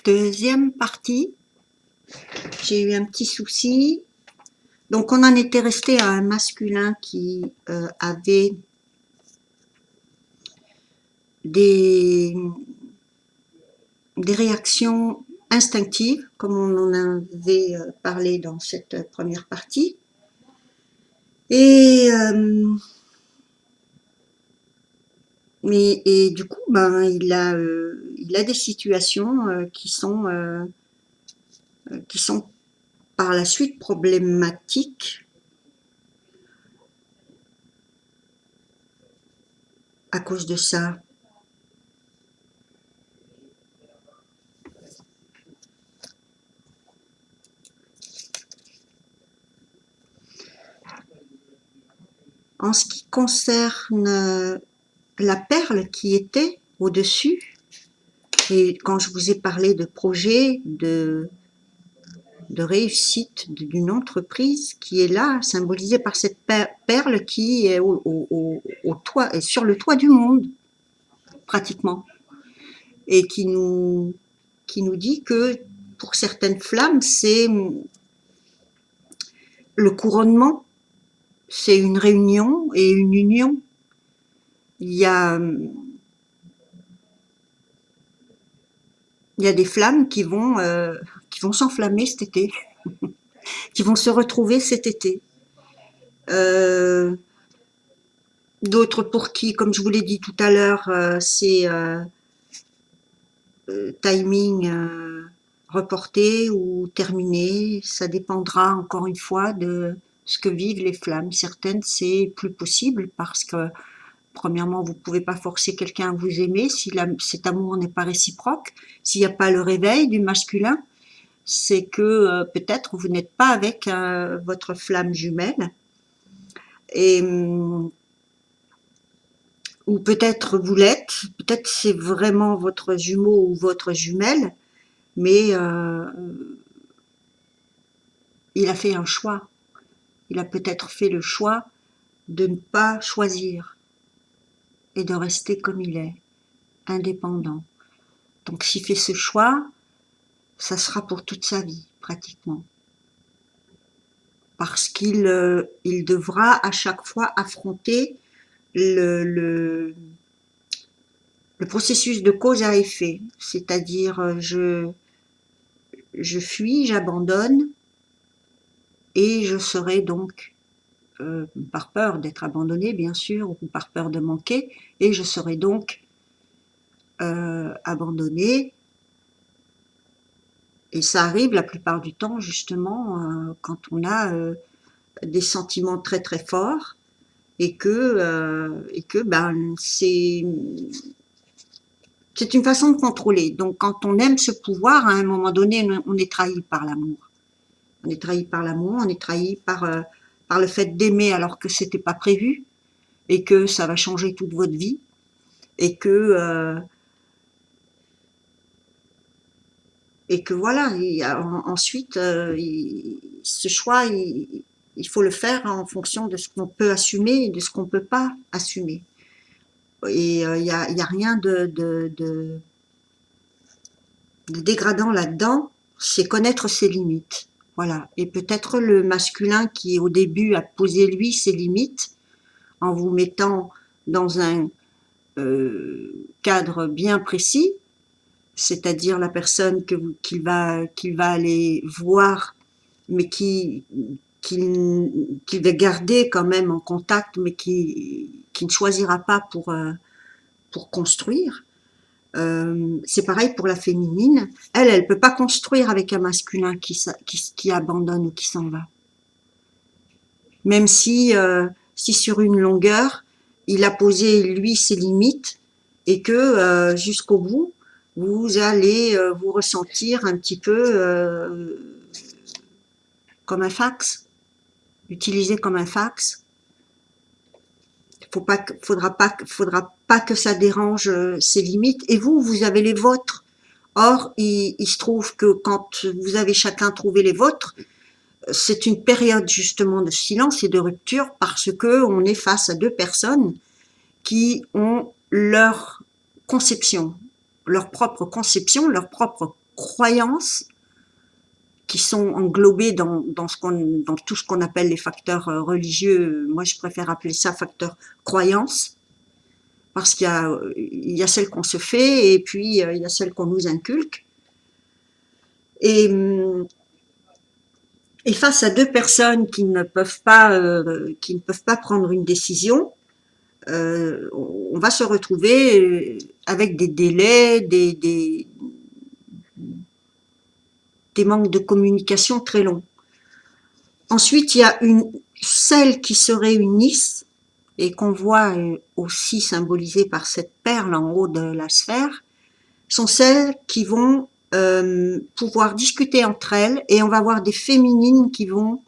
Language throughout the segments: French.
Deuxième partie, j'ai eu un petit souci. Donc on en était resté à un masculin qui avait des, des réactions instinctives, comme on en avait parlé dans cette première partie. Et, et du coup, ben, il a des situations qui sont par la suite problématiques à cause de ça. En ce qui concerne la perle qui était au-dessus, et quand je vous ai parlé de projet, de réussite d'une entreprise qui est là, symbolisée par cette perle qui est au toit, sur le toit du monde, pratiquement, et qui nous dit que pour certaines flammes, c'est le couronnement, c'est une réunion et une union. Il y a des flammes qui vont s'enflammer cet été, qui vont se retrouver cet été. D'autres pour qui, comme je vous l'ai dit tout à l'heure, c'est timing reporté ou terminé. Ça dépendra encore une fois de ce que vivent les flammes. Certaines, c'est plus possible parce que, premièrement, vous ne pouvez pas forcer quelqu'un à vous aimer si cet amour n'est pas réciproque. S'il n'y a pas le réveil du masculin, c'est que peut-être vous n'êtes pas avec votre flamme jumelle. Et ou peut-être vous l'êtes, peut-être c'est vraiment votre jumeau ou votre jumelle, mais il a fait un choix. Il a peut-être fait le choix de ne pas choisir et de rester comme il est, indépendant. Donc s'il fait ce choix, ça sera pour toute sa vie, pratiquement. Parce qu'il il devra à chaque fois affronter le processus de cause à effet. C'est-à-dire, je fuis, j'abandonne, et je serai donc, par peur d'être abandonné bien sûr, ou par peur de manquer, et je serai donc abandonné. Et ça arrive la plupart du temps justement quand on a des sentiments très très forts et que ben c'est une façon de contrôler. Donc quand on aime ce pouvoir, à un moment donné, on est trahi par l'amour. On est trahi par l'amour, on est trahi par le fait d'aimer alors que c'était pas prévu et que ça va changer toute votre vie et que voilà. Ensuite, ce choix, il faut le faire en fonction de ce qu'on peut assumer et de ce qu'on peut pas assumer. Et il y a rien de dégradant là-dedans, c'est connaître ses limites. Voilà. Et peut-être le masculin qui au début a posé lui ses limites en vous mettant dans un cadre bien précis, c'est-à-dire la personne qu'il va aller voir, mais qu'il va garder quand même en contact, mais qui ne choisira pas pour construire. C'est pareil pour la féminine. Elle peut pas construire avec un masculin qui abandonne ou qui s'en va. Même si, si sur une longueur, il a posé lui ses limites et que jusqu'au bout, vous allez vous ressentir un petit peu comme un fax, utilisé comme un fax. Faudra pas que ça dérange ses limites. Et vous, vous avez les vôtres. Or, il se trouve que quand vous avez chacun trouvé les vôtres, c'est une période justement de silence et de rupture parce que on est face à deux personnes qui ont leur conception, leur propre croyances qui sont englobées dans tout ce qu'on appelle les facteurs religieux. Moi, je préfère appeler ça facteur croyance, parce il y a celles qu'on se fait et puis il y a celles qu'on nous inculque. Et, et face à deux personnes qui ne peuvent pas prendre une décision, on va se retrouver avec des délais, des manques de communication très longs. Ensuite, il y a celles qui se réunissent et qu'on voit aussi symbolisées par cette perle en haut de la sphère, sont celles qui vont pouvoir discuter entre elles, et on va voir des féminines qui vont,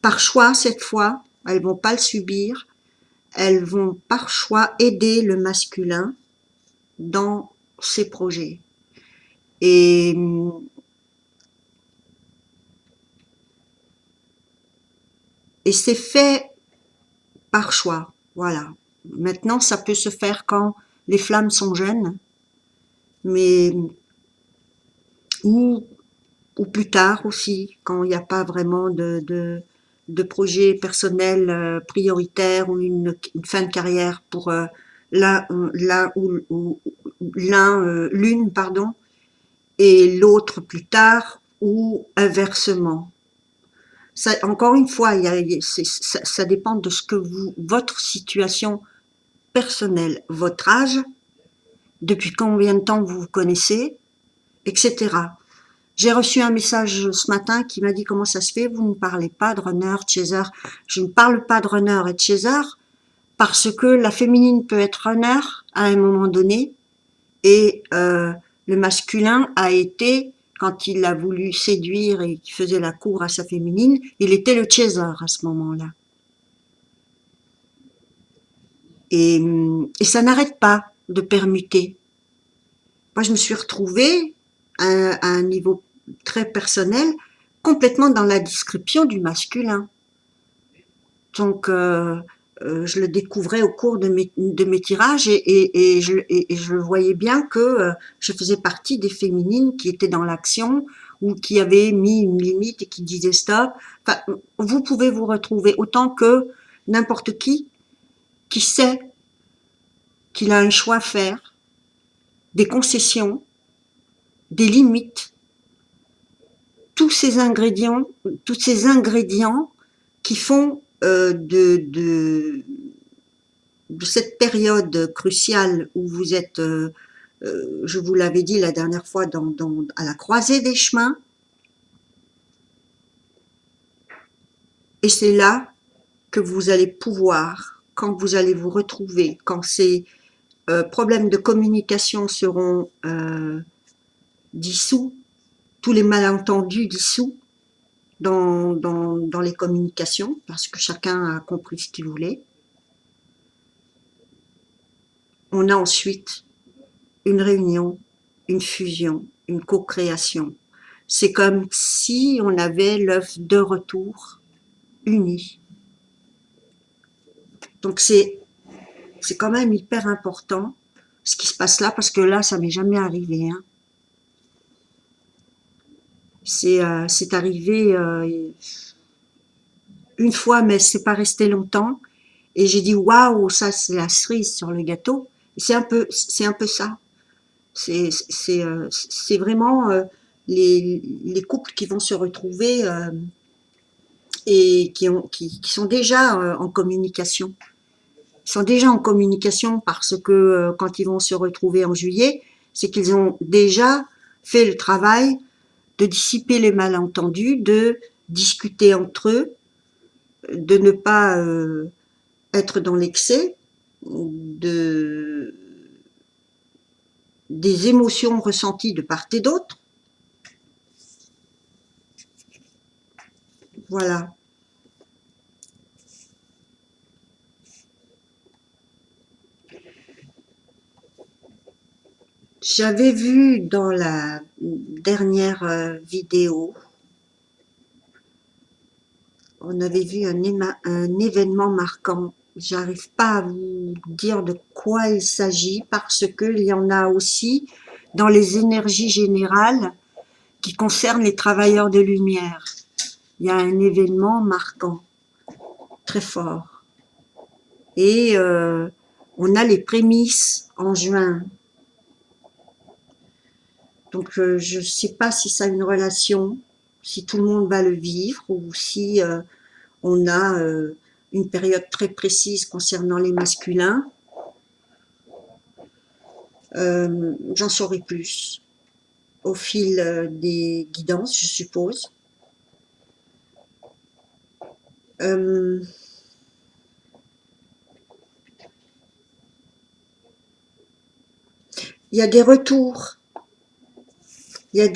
par choix cette fois, elles vont pas le subir, elles vont par choix aider le masculin dans ses projets. Et c'est fait par choix, voilà. Maintenant, ça peut se faire quand les flammes sont jeunes, mais ou plus tard aussi, quand il n'y a pas vraiment de projet personnel prioritaire, ou une fin de carrière pour l'une, pardon, et l'autre plus tard, ou inversement. Ça, encore une fois, ça dépend de ce que votre situation personnelle, votre âge, depuis combien de temps vous vous connaissez, etc. J'ai reçu un message ce matin qui m'a dit: comment ça se fait, vous ne parlez pas de runner, de chaser. Je ne parle pas de runner et de chaser parce que la féminine peut être runner à un moment donné, et le masculin a été, quand il a voulu séduire et qu'il faisait la cour à sa féminine, il était le chaser à ce moment-là. Et ça n'arrête pas de permuter. Moi, je me suis retrouvée à un niveau très personnel, complètement dans la description du masculin. Donc, je le découvrais au cours de mes tirages, et je voyais bien que je faisais partie des féminines qui étaient dans l'action, ou qui avaient mis une limite et qui disaient stop. Enfin, vous pouvez vous retrouver autant que n'importe qui sait qu'il a un choix à faire, des concessions, des limites, tous ces ingrédients qui font de cette période cruciale où vous êtes, je vous l'avais dit la dernière fois, à la croisée des chemins. Et c'est là que vous allez pouvoir, quand vous allez vous retrouver, quand ces problèmes de communication seront dissous, tous les malentendus dissous dans les communications, parce que chacun a compris ce qu'il voulait, on a ensuite une réunion, une fusion, une co-création. C'est comme si on avait l'œuf de retour uni. Donc c'est quand même hyper important ce qui se passe là, parce que là, ça m'est jamais arrivé. Hein. C'est arrivé une fois, mais c'est pas resté longtemps. Et j'ai dit waouh, ça c'est la cerise sur le gâteau. C'est un peu ça. C'est vraiment les couples qui vont se retrouver et qui sont déjà en communication. Ils sont déjà en communication parce que quand ils vont se retrouver en juillet, c'est qu'ils ont déjà fait le travail de dissiper les malentendus, de discuter entre eux, de ne pas être dans l'excès, des émotions ressenties de part et d'autre. Voilà. J'avais vu dans la dernière vidéo, on avait vu un événement marquant. J'arrive pas à vous dire de quoi il s'agit, parce que il y en a aussi dans les énergies générales qui concernent les travailleurs de lumière. Il y a un événement marquant, très fort. Et on a les prémices en juin. Donc je ne sais pas si ça a une relation, si tout le monde va le vivre ou si on a une période très précise concernant les masculins. J'en saurai plus au fil des guidances, je suppose. Il y a des retours, il y a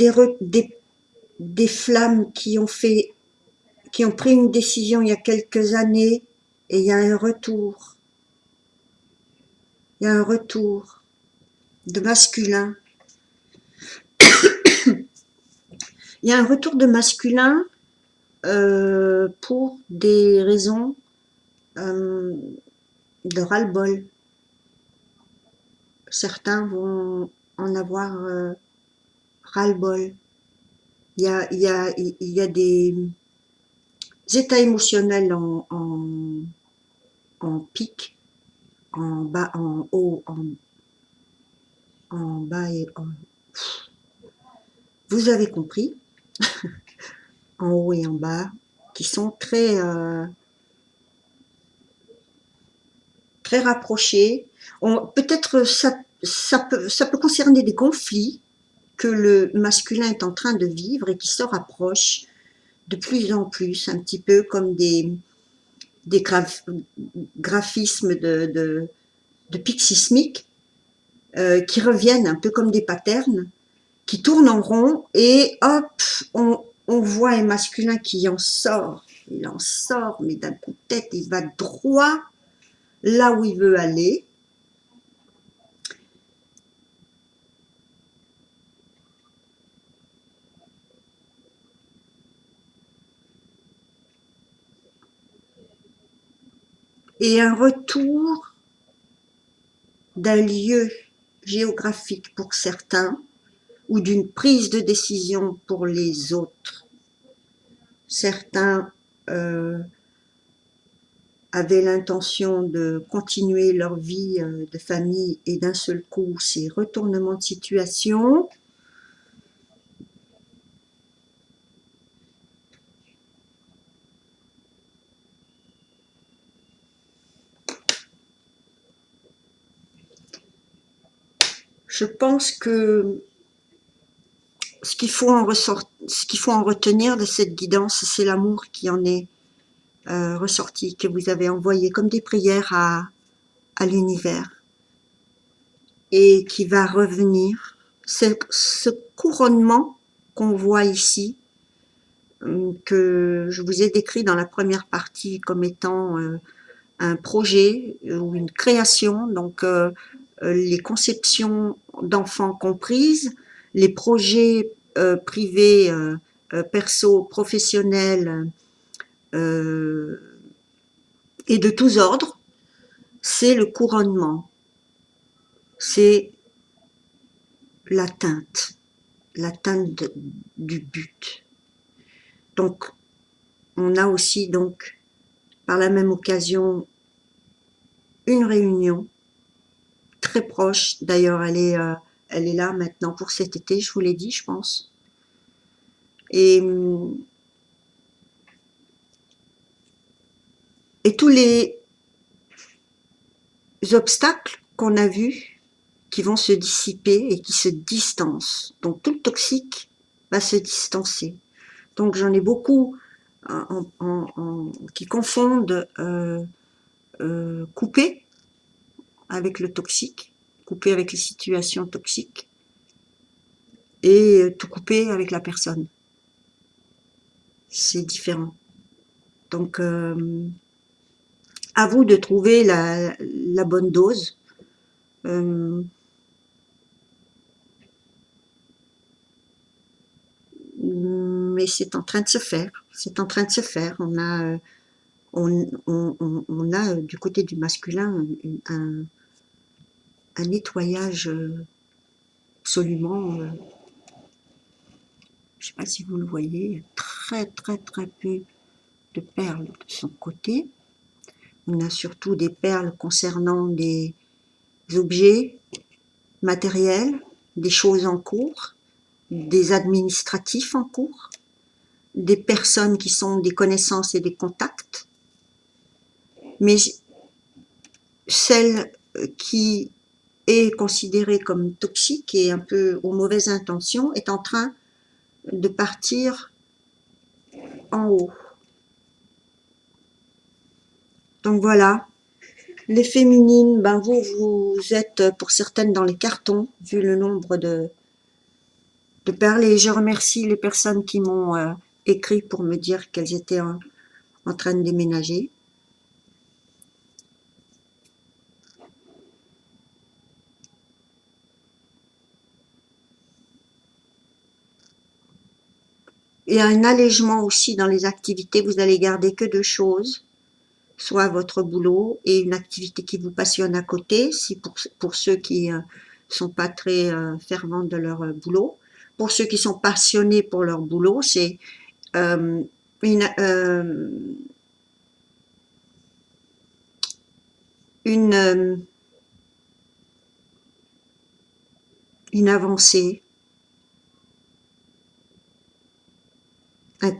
des flammes qui ont pris une décision il y a quelques années et il y a un retour. Il y a un retour de masculin. Il y a un retour de masculin pour des raisons de ras-le-bol. Certains vont en avoir ras-le-bol. Il y a des états émotionnels en pic, en bas, en haut, en bas et en... Vous avez compris, en haut et en bas, qui sont très rapprochés. Peut-être ça peut concerner des conflits que le masculin est en train de vivre et qui se rapprochent de plus en plus, un petit peu comme des graphismes de pics sismiques qui reviennent un peu comme des patterns, qui tournent en rond et hop, on voit un masculin qui en sort. Il en sort, mais d'un coup de tête, il va droit là où il veut aller. Et un retour d'un lieu géographique pour certains ou d'une prise de décision pour les autres. Certains avaient l'intention de continuer leur vie de famille et d'un seul coup, ces retournements de situation. Je pense que ce qu'il faut en retenir de cette guidance, c'est l'amour qui en est ressorti, que vous avez envoyé comme des prières à l'univers et qui va revenir. Ce couronnement qu'on voit ici, que je vous ai décrit dans la première partie comme étant un projet ou une création, donc les conceptions d'enfants comprises, les projets privés, perso, professionnels et de tous ordres, c'est le couronnement, c'est l'atteinte du but. Donc, on a aussi donc par la même occasion une réunion très proche. D'ailleurs, elle est là maintenant pour cet été, je vous l'ai dit, je pense. Et tous les obstacles qu'on a vus qui vont se dissiper et qui se distancent. Donc tout le toxique va se distancer. Donc j'en ai beaucoup qui confondent couper avec le toxique, couper avec les situations toxiques et tout couper avec la personne. C'est différent. Donc à vous de trouver la bonne dose. Mais c'est en train de se faire. C'est en train de se faire. On a du côté du masculin un nettoyage absolument, je ne sais pas si vous le voyez, très peu de perles de son côté. On a surtout des perles concernant des objets matériels, des choses en cours, des administratifs en cours, des personnes qui sont des connaissances et des contacts. Mais celle qui est considérée comme toxique et un peu aux mauvaises intentions est en train de partir en haut. Donc voilà, les féminines, ben vous êtes pour certaines dans les cartons, vu le nombre de perles. Et je remercie les personnes qui m'ont écrit pour me dire qu'elles étaient en train de déménager. Il y a un allègement aussi dans les activités, vous allez garder que deux choses, soit votre boulot et une activité qui vous passionne à côté, si pour ceux qui sont pas très fervents de leur boulot. Pour ceux qui sont passionnés pour leur boulot, c'est euh, une, euh, une, euh, une avancée, un,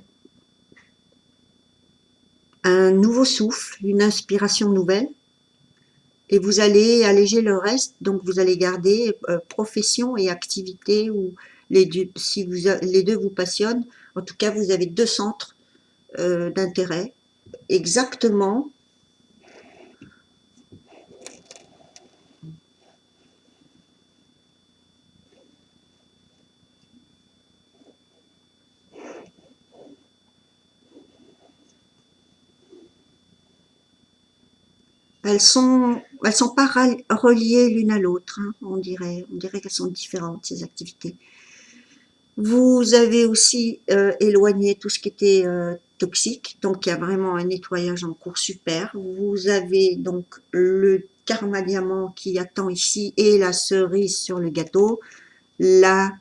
un nouveau souffle, une inspiration nouvelle, et vous allez alléger le reste, donc vous allez garder profession et activité, ou les deux, si les deux vous passionnent. En tout cas, vous avez deux centres d'intérêt exactement. Elles sont pas reliées l'une à l'autre, hein, on dirait qu'elles sont différentes, ces activités. Vous avez aussi éloigné tout ce qui était toxique, donc il y a vraiment un nettoyage en cours super. Vous avez donc le karma diamant qui attend ici et la cerise sur le gâteau, la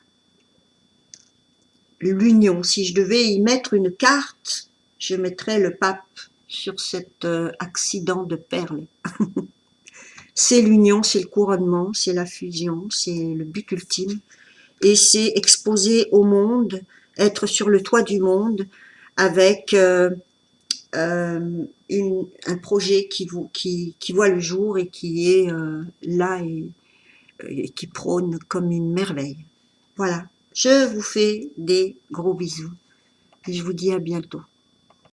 l'union. Si je devais y mettre une carte, je mettrais le pape sur cet accident de perles. C'est l'union, c'est le couronnement, c'est la fusion, c'est le but ultime. Et c'est exposer au monde, être sur le toit du monde avec un projet qui voit le jour et qui est là et qui prône comme une merveille. Voilà, je vous fais des gros bisous et je vous dis à bientôt.